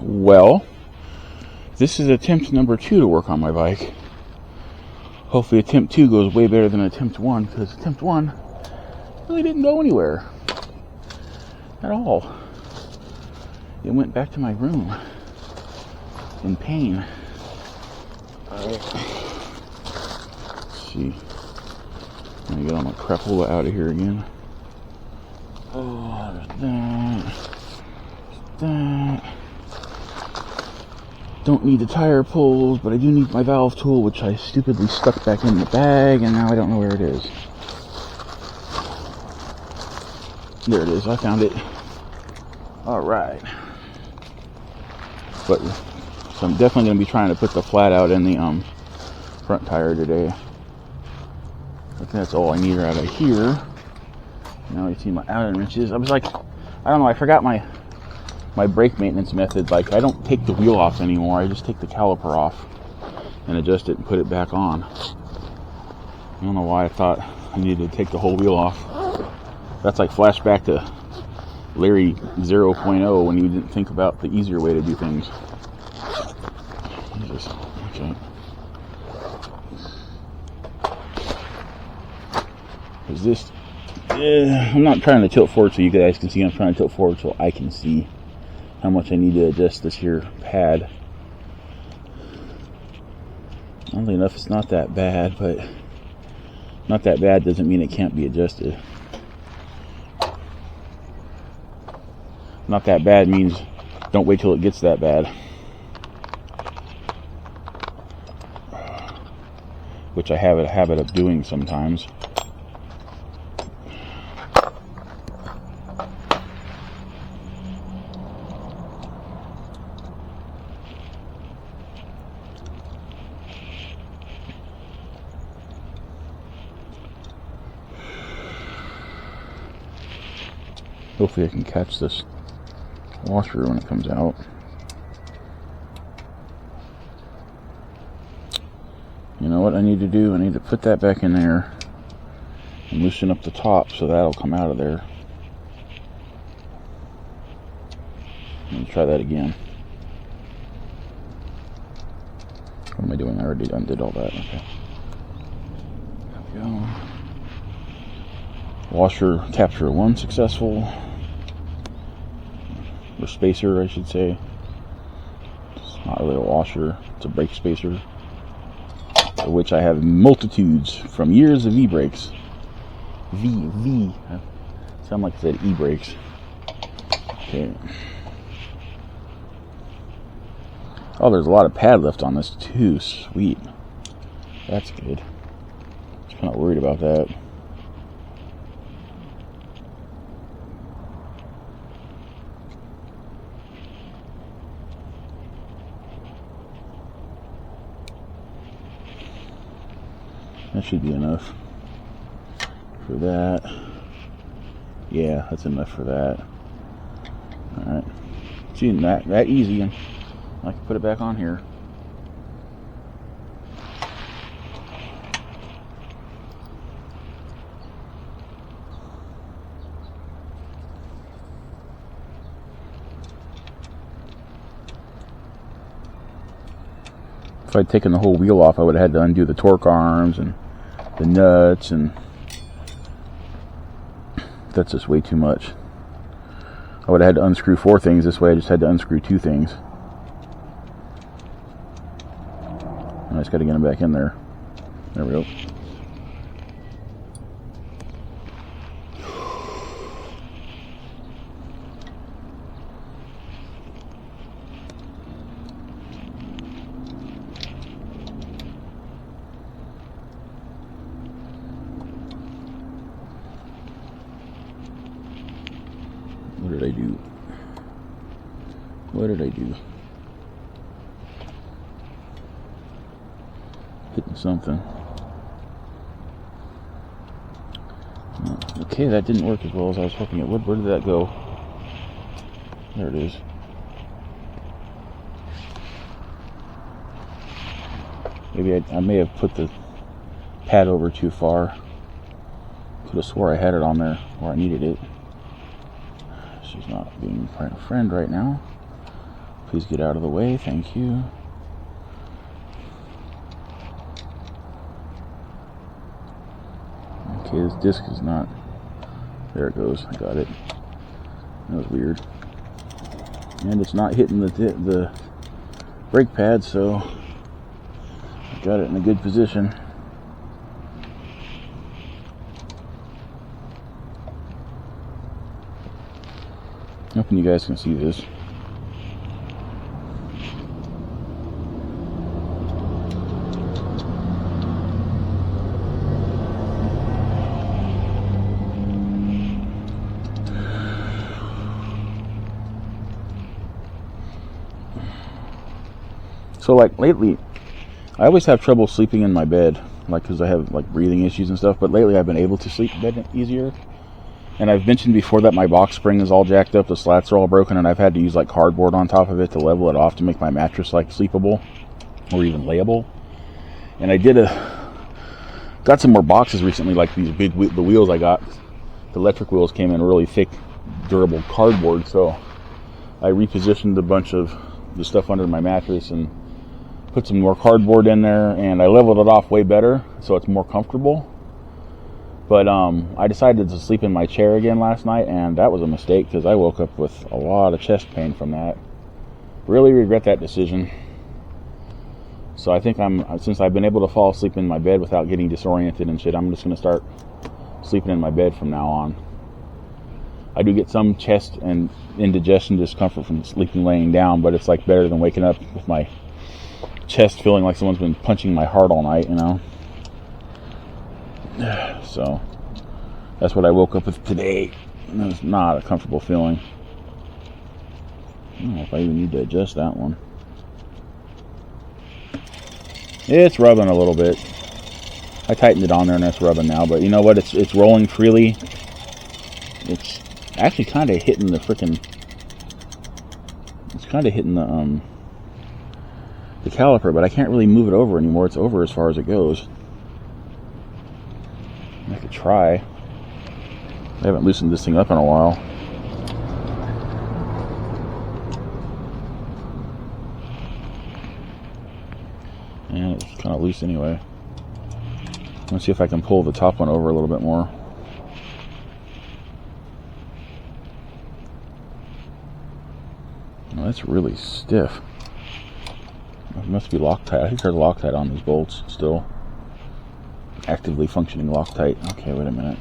Well, this is attempt number 2 to work on my bike. Hopefully attempt 2 goes way better than attempt 1, because attempt 1 really didn't go anywhere at all. It went back to my room in pain. Alright. Let's see. I'm gonna get all my crapola out of here again. Oh, there's that. Don't need the tire pulls, but I do need my valve tool, which I stupidly stuck back in the bag, and now I don't know where it is. There it is, I found it. Alright. But, so I'm definitely going to be trying to put the flat out in the front tire today. I think that's all I need out of here. Now you see my Allen wrenches. I was like, I don't know, I forgot my brake maintenance method. Like, I don't take the wheel off anymore. I just take the caliper off and adjust it and put it back on. I don't know why I thought I needed to take the whole wheel off. That's like flashback to Larry 0.0 when he didn't think about the easier way to do things. Jesus. Okay. Is this... I'm not trying to tilt forward so you guys can see. I'm trying to tilt forward so I can see how much I need to adjust this here pad. Oddly enough, it's not that bad, but not that bad doesn't mean it can't be adjusted. Not that bad means don't wait till it gets that bad. Which I have a habit of doing sometimes. Hopefully I can catch this washer when it comes out. You know what I need to do? I need to put that back in there and loosen up the top so that'll come out of there. Let me try that again. What am I doing? I already undid all that. Okay. There we go. Washer capture 1 successful. Or spacer, I should say. It's not really a washer, it's a brake spacer, of which I have multitudes from years of e-brakes. V. Sound like I said e-brakes. Okay. Oh, there's a lot of pad lift on this too. Sweet. That's good. Just not worried about that. That should be enough for that. Yeah, that's enough for that. Alright. See, that easy, and I can put it back on here. If I'd taken the whole wheel off, I would have had to undo the torque arms and the nuts, and that's just way too much. I would have had to unscrew 4 things. This way I just had to unscrew 2 things. And I just got to get them back in there. There we go. What did I do? What did I do? Hitting something. Okay, that didn't work as well as I was hoping it would. Where did that go? There it is. Maybe I may have put the pad over too far. Could have swore I had it on there where I needed it. She's not being quite a friend right now. Please get out of the way, thank you. Okay, this disc is not... There it goes, I got it. That was weird. And it's not hitting the brake pad, so I got it in a good position. Hoping you guys can see this. So like lately, I always have trouble sleeping in my bed, like because I have like breathing issues and stuff, but lately I've been able to sleep in bed easier. And I've mentioned before that my box spring is all jacked up, the slats are all broken, and I've had to use like cardboard on top of it to level it off to make my mattress like sleepable or even layable. And I got some more boxes recently, like these the wheels I got, the electric wheels came in really thick, durable cardboard, so I repositioned a bunch of the stuff under my mattress and put some more cardboard in there, and I leveled it off way better so it's more comfortable. But I decided to sleep in my chair again last night, and that was a mistake because I woke up with a lot of chest pain from that. Really regret that decision. So I think since I've been able to fall asleep in my bed without getting disoriented and shit, I'm just going to start sleeping in my bed from now on. I do get some chest and indigestion discomfort from sleeping laying down, but it's like better than waking up with my chest feeling like someone's been punching my heart all night, you know. So that's what I woke up with today. It was not a comfortable feeling. I don't know if I even need to adjust that one. It's rubbing a little bit. I tightened it on there and it's rubbing now, but you know what? It's rolling freely. It's actually kind of hitting the frickin'. It's kind of hitting the caliper, but I can't really move it over anymore. It's over as far as it goes. I could try. I haven't loosened this thing up in a while. And it's kind of loose anyway. Let's see if I can pull the top one over a little bit more. Oh, that's really stiff. It must be Loctite. I think there's Loctite on these bolts still. Actively functioning Loctite. Okay, wait a minute.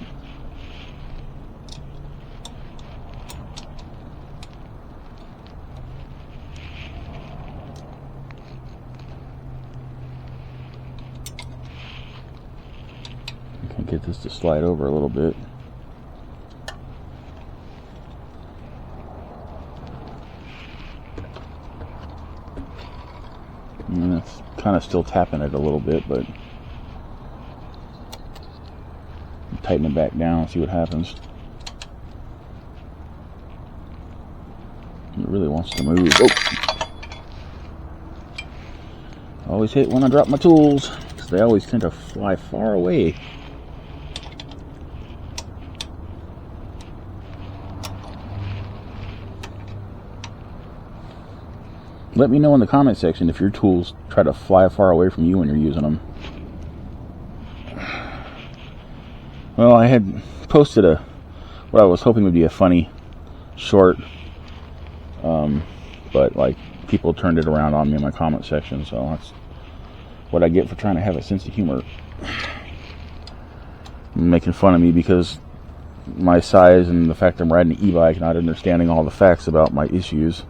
I can get this to slide over a little bit. And it's kind of still tapping it a little bit, but tighten it back down, see what happens. It really wants to move. Oh! I always hate when I drop my tools, because they always tend to fly far away. Let me know in the comment section if your tools try to fly far away from you when you're using them. Well, I had posted what I was hoping would be a funny short, but like people turned it around on me in my comment section, so that's what I get for trying to have a sense of humor. Making fun of me because my size and the fact I'm riding an e-bike, not understanding all the facts about my issues.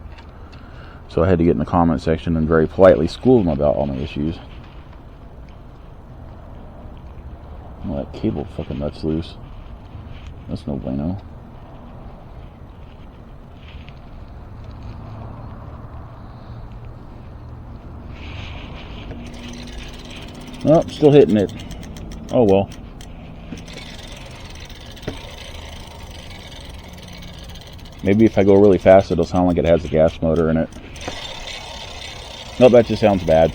So I had to get in the comment section and very politely school them about all my issues. Well, that cable fucking nuts loose. That's no bueno. Oh, still hitting it. Oh well. Maybe if I go really fast, it'll sound like it has a gas motor in it. Nope, that just sounds bad.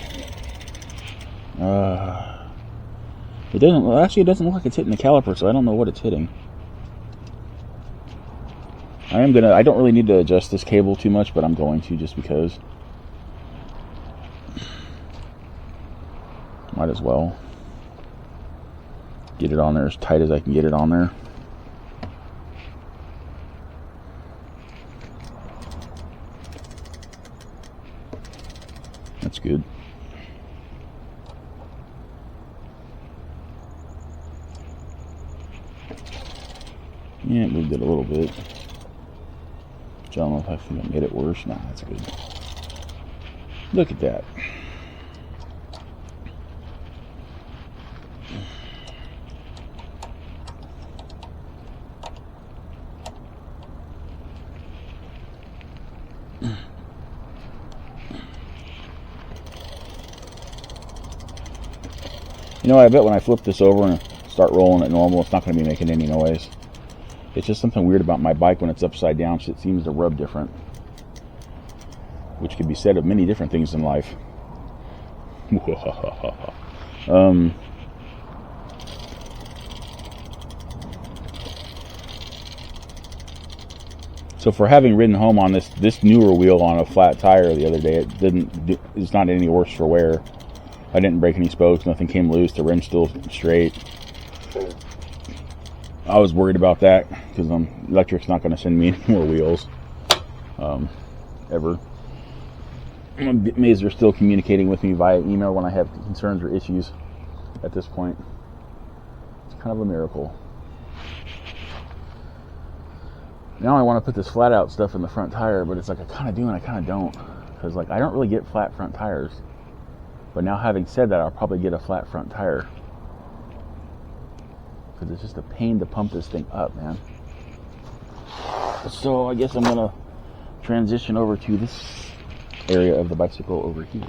It doesn't. Actually, it doesn't look like it's hitting the caliper, so I don't know what it's hitting. I don't really need to adjust this cable too much, but I'm going to just because. Might as well get it on there as tight as I can get it on there. That's good. Yeah, it moved it a little bit. I don't know if I think I made it worse. Nah, that's good. Look at that. You know, I bet when I flip this over and start rolling it normal, it's not going to be making any noise. It's just something weird about my bike when it's upside down. It seems to rub different, which could be said of many different things in life. So for having ridden home on this newer wheel on a flat tire the other day, it's not any worse for wear. I didn't break any spokes, nothing came loose, the rim's still straight. I was worried about that because electric's not going to send me any more wheels ever. I'm amazed they're still communicating with me via email when I have concerns or issues at this point. It's kind of a miracle. Now I want to put this flat out stuff in the front tire, but it's like I kind of do and I kind of don't. Because like I don't really get flat front tires. But now having said that, I'll probably get a flat front tire. Because it's just a pain to pump this thing up, man. So I guess I'm going to transition over to this area of the bicycle over here.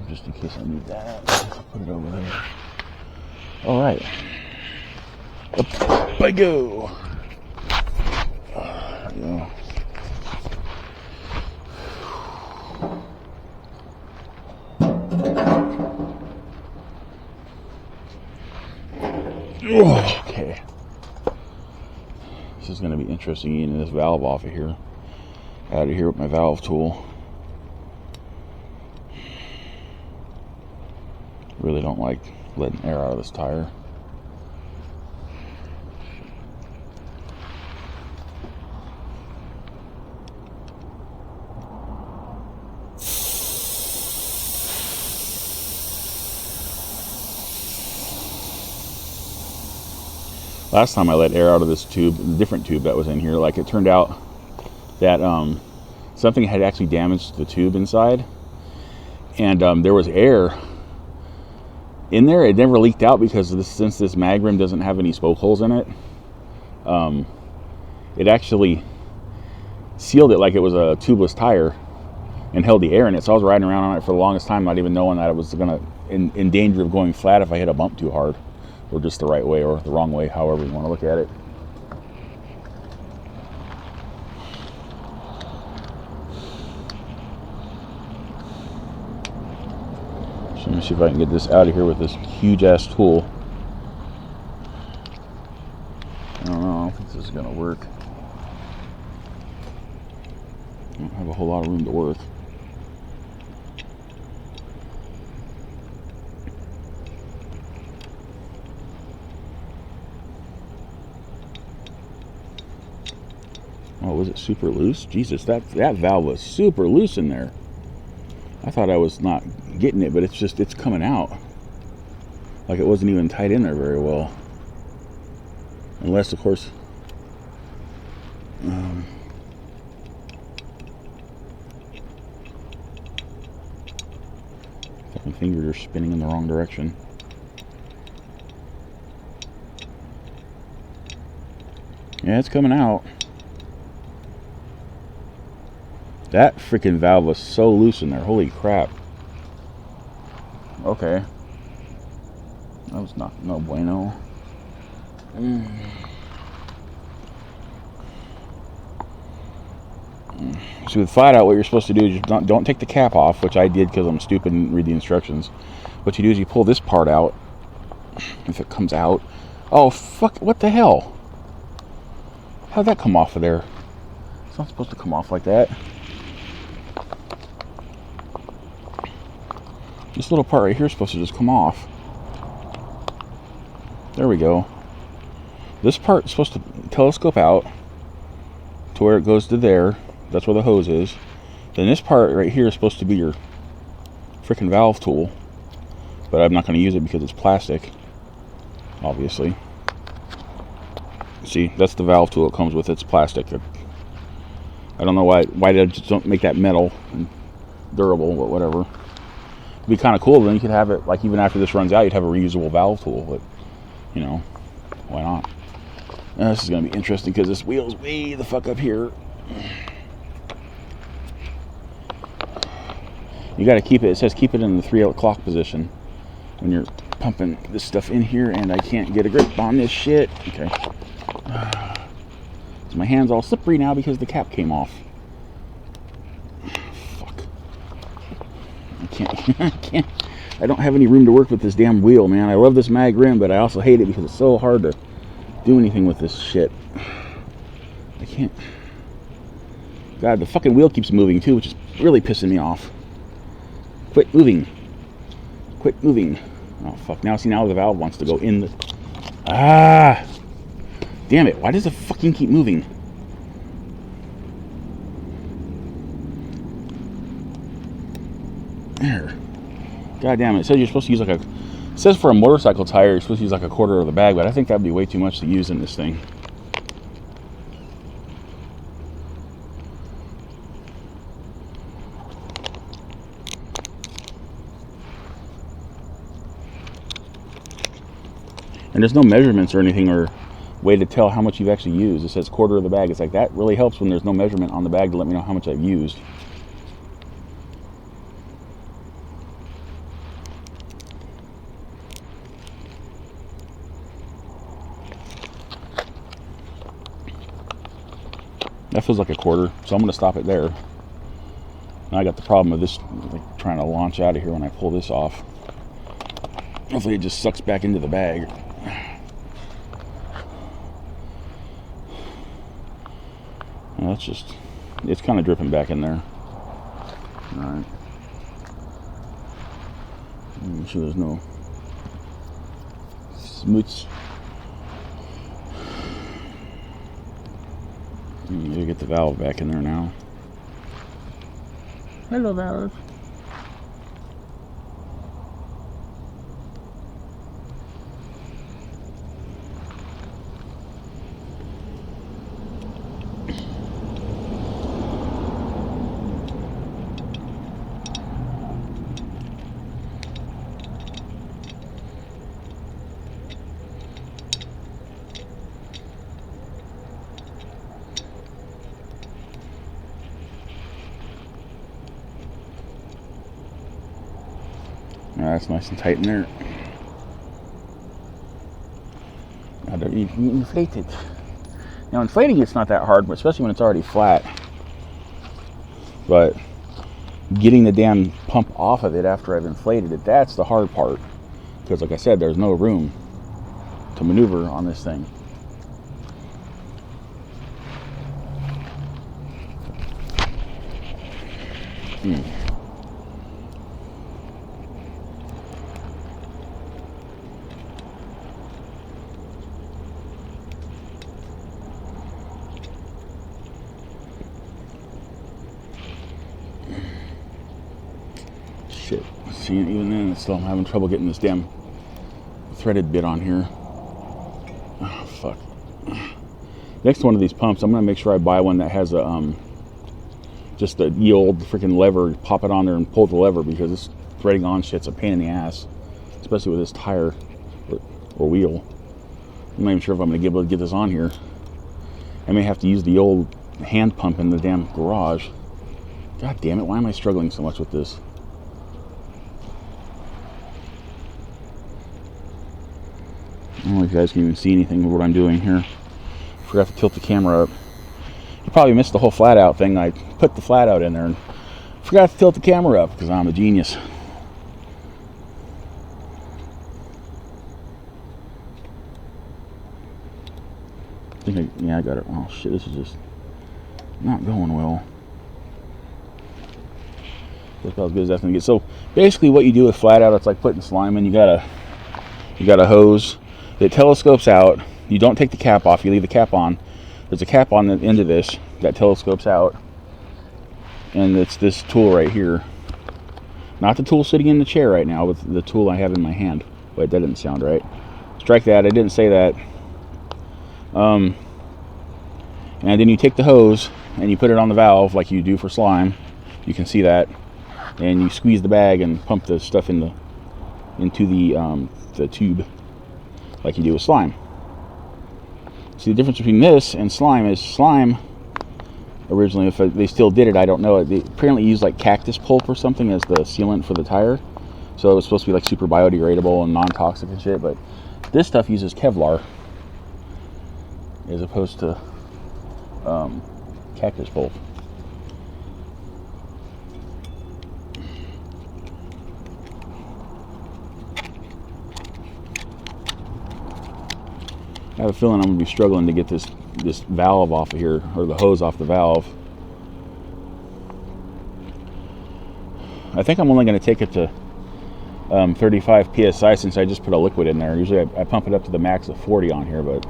Just in case I need that, I'll put it over there. All right, up I go. There we go. Okay, this is going to be interesting getting this valve out of here with my valve tool. Really don't like letting air out of this tire. Last time I let air out of this tube, a different tube that was in here, like it turned out that something had actually damaged the tube inside, and there was air in there. It never leaked out because since this mag rim doesn't have any spoke holes in it, it actually sealed it like it was a tubeless tire and held the air in it. So I was riding around on it for the longest time, not even knowing that it was gonna in danger of going flat if I hit a bump too hard, or just the right way or the wrong way, however you want to look at it. Let me see if I can get this out of here with this huge ass tool. I don't know, I don't think this is gonna work. I don't have a whole lot of room to work. Oh, was it super loose? Jesus, that valve was super loose in there. I thought I was not getting it, but it's coming out. Like it wasn't even tight in there very well. Unless, of course, my fingers are spinning in the wrong direction. Yeah, it's coming out. That freaking valve was so loose in there. Holy crap. Okay. That was no bueno. So with flat out, what you're supposed to do is you don't take the cap off, which I did because I'm stupid and read the instructions. What you do is you pull this part out. If it comes out, oh fuck! What the hell? How'd that come off of there? It's not supposed to come off like that. This little part right here is supposed to just come off. There we go. This part is supposed to telescope out to where it goes to there. That's where the hose is. Then this part right here is supposed to be your freaking valve tool. But I'm not going to use it because it's plastic. Obviously. See, that's the valve tool it comes with. It's plastic. I don't know why they just don't make that metal and durable, but whatever. It'd be kind of cool. Then you could have it, like, even after this runs out, you'd have a reusable valve tool. But, you know, why not? This is going to be interesting because this wheel's way the fuck up here. You got to keep it. It says keep it in the 3 o'clock position when you're pumping this stuff in here, and I can't get a grip on this shit. Okay. So my hand's all slippery now because the cap came off. Fuck. I can't. I don't have any room to work with this damn wheel, man. I love this mag rim, but I also hate it because it's so hard to do anything with this shit. I can't. God, the fucking wheel keeps moving too, which is really pissing me off. Quit moving. Quit moving. Oh, fuck. Now, see, now the valve wants to go in the... Ah! Damn it. Why does it fucking keep moving? There. God damn it. It says you're supposed to use like a... It says for a motorcycle tire, you're supposed to use like a quarter of the bag, but I think that would be way too much to use in this thing. And there's no measurements or anything or way to tell how much you've actually used. It says quarter of the bag. It's like, that really helps when there's no measurement on the bag to let me know how much I've used. That feels like a quarter, so I'm going to stop it there. Now I got the problem of this, like, trying to launch out of here when I pull this off. Hopefully it just sucks back into the bag. Well, that's just, it's kind of dripping back in there. Alright. Make sure there's no smooch. You get the valve back in there now. Hello, valve. That's nice and tight in there. Now you inflate it. Now inflating it's not that hard, especially when it's already flat. But getting the damn pump off of it after I've inflated it, that's the hard part. Because like I said, there's no room to maneuver on this thing. Shit. See, even then, it's still I'm having trouble getting this damn threaded bit on here. Oh, fuck. Next one of these pumps, I'm gonna make sure I buy one that has a just a ye old freaking lever. Pop it on there and pull the lever, because this threading on shit's a pain in the ass, especially with this tire or wheel. I'm not even sure if I'm gonna be able to get this on here. I may have to use the old hand pump in the damn garage. God damn it! Why am I struggling so much with this? don't know if you guys can even see anything of what I'm doing here. Forgot to tilt the camera up. You probably missed the whole flat out thing. I put the flat out in there and forgot to tilt the camera up because I'm a genius. Yeah, I got it. Oh shit, this is just not going well. That's about as good as that's gonna get. So basically what you do with flat out, it's like putting slime in. You got a hose that telescopes out. You don't take the cap off, you leave the cap on. There's a cap on the end of this that telescopes out. And it's this tool right here. Not the tool sitting in the chair right now, but the tool I have in my hand. Wait, that didn't sound right. Strike that, I didn't say that. And then you take the hose and you put it on the valve like you do for slime. You can see that. And you squeeze the bag and pump the stuff into the tube like you do with slime. See, the difference between this and slime is slime, originally, if they still did it, I don't know. They apparently used like cactus pulp or something as the sealant for the tire. So it was supposed to be like super biodegradable and non-toxic and shit, but this stuff uses Kevlar as opposed to cactus pulp. I have a feeling I'm going to be struggling to get this valve off of here, or the hose off the valve. I think I'm only going to take it to 35 psi since I just put a liquid in there. Usually I pump it up to the max of 40 on here, but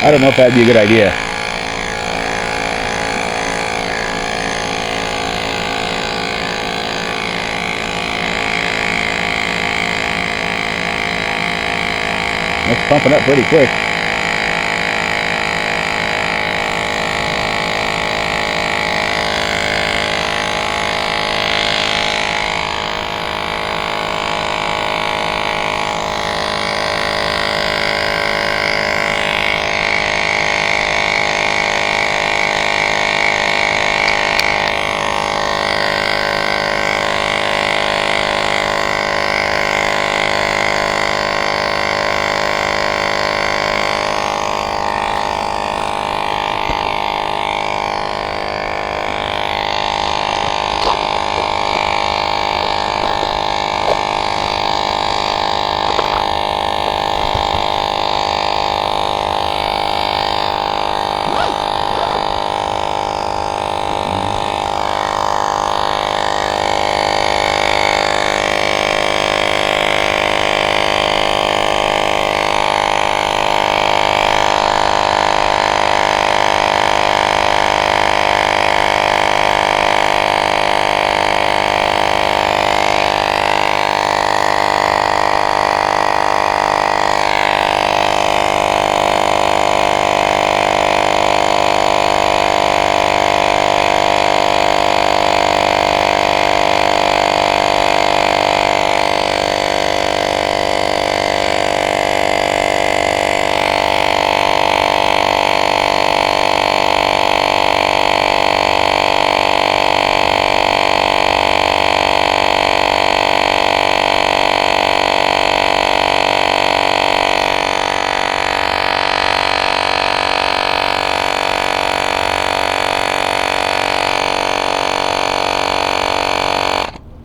I don't know if that'd be a good idea. It's pumping up pretty quick.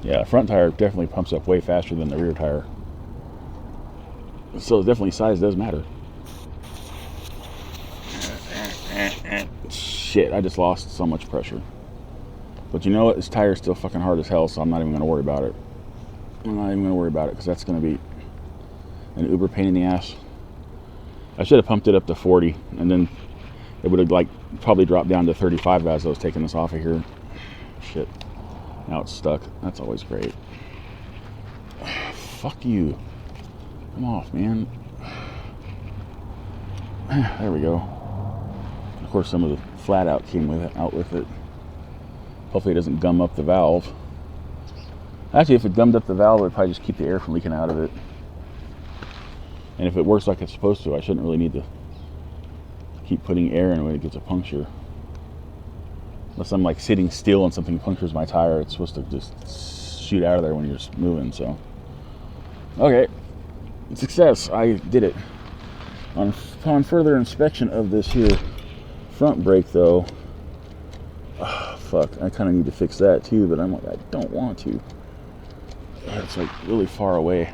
Yeah, front tire definitely pumps up way faster than the rear tire. So definitely size does matter. Shit, I just lost so much pressure. But you know what? This tire's still fucking hard as hell, so I'm not even going to worry about it. I'm not even going to worry about it because that's going to be an uber pain in the ass. I should have pumped it up to 40 and then it would have like probably dropped down to 35 as I was taking this off of here. Shit. Now it's stuck. That's always great. Fuck you. Come off, man. There we go. Of course, some of the flat out came out with it. Hopefully it doesn't gum up the valve. Actually, if it gummed up the valve, it would probably just keep the air from leaking out of it. And if it works like it's supposed to, I shouldn't really need to keep putting air in when it gets a puncture. Unless I'm like sitting still and something punctures my tire, it's supposed to just shoot out of there when you're just moving, so. Okay. success. I did it. Upon further inspection of this here front brake, though, fuck, I kind of need to fix that too, but I'm like, I don't want to. It's like really far away.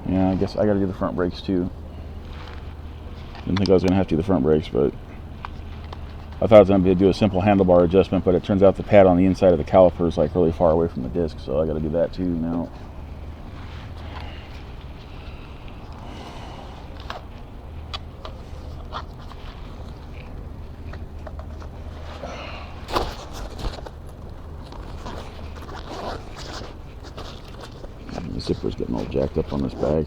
Yeah, I guess I gotta do the front brakes too. Didn't think I was gonna have to do the front brakes, but I thought I was gonna be able to do a simple handlebar adjustment, but it turns out the pad on the inside of the caliper is like really far away from the disc, so I gotta do that too now. The zipper's getting all jacked up on this bag.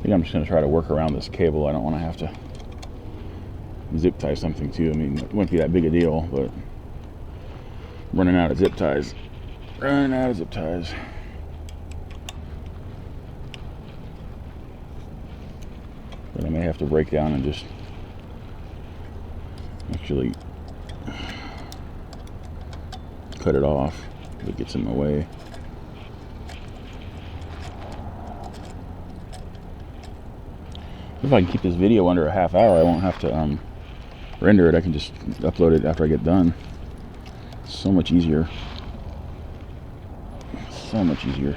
I think I'm just going to try to work around this cable. I don't want to have to zip tie something too. I mean, it wouldn't be that big a deal, but I'm running out of zip ties. Running out of zip ties. But I may have to break down and just actually cut it off if it gets in the way. If I can keep this video under a half hour, I won't have to render it. I can just upload it after I get done. So much easier. So much easier.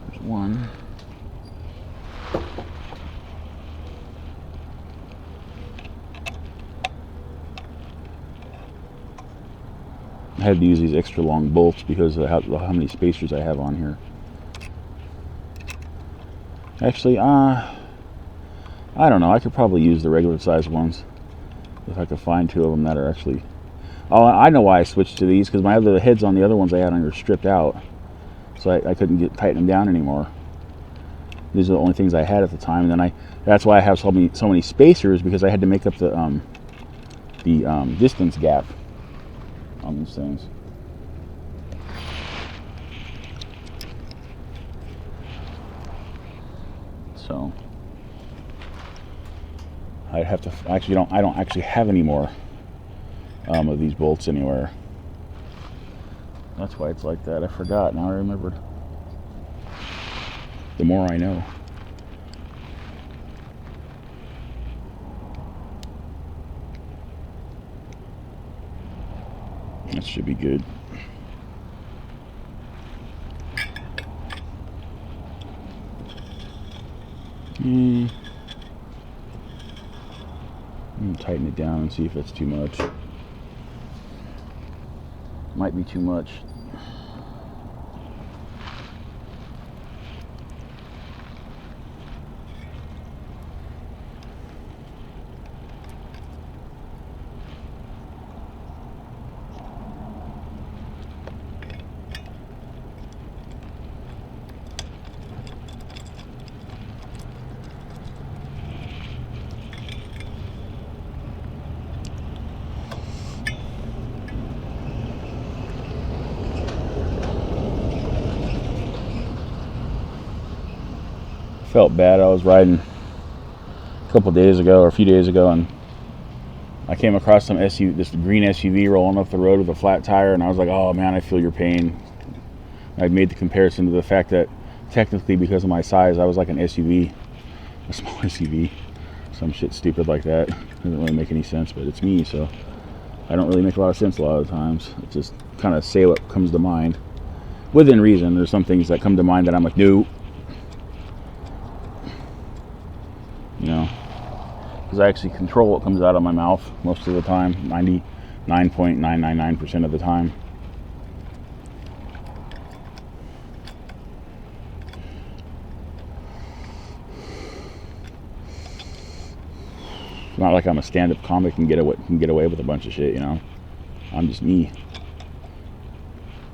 There's one. I had to use these extra long bolts because of how many spacers I have on here. Actually, I don't know. I could probably use the regular size ones if I could find two of them that are actually. Oh, I know why I switched to these, because the heads on the other ones I had on were stripped out, so I couldn't tighten them down anymore. These are the only things I had at the time, and then that's why I have so many spacers, because I had to make up the distance gap on these things. So I'd have to I don't actually have any more of these bolts anywhere. That's why it's like that. I forgot. Now I remembered. The more I know. That should be good. I'm gonna tighten it down and see if it's too much. Might be too much. Felt bad. I was riding a couple days ago, or a few days ago, and I came across this green SUV rolling up the road with a flat tire, and I was like, oh man, I feel your pain. I made the comparison to the fact that technically, because of my size, I was like an SUV, a small SUV, some shit stupid like that. Doesn't really make any sense, but it's me, so I don't really make a lot of sense a lot of the times. I just kind of say what comes to mind within reason. There's some things that come to mind that I'm like, no. You know, because I actually control what comes out of my mouth most of the time, 99.999% of the time. not like I'm a stand-up comic and can get away with a bunch of shit, you know. I'm just me.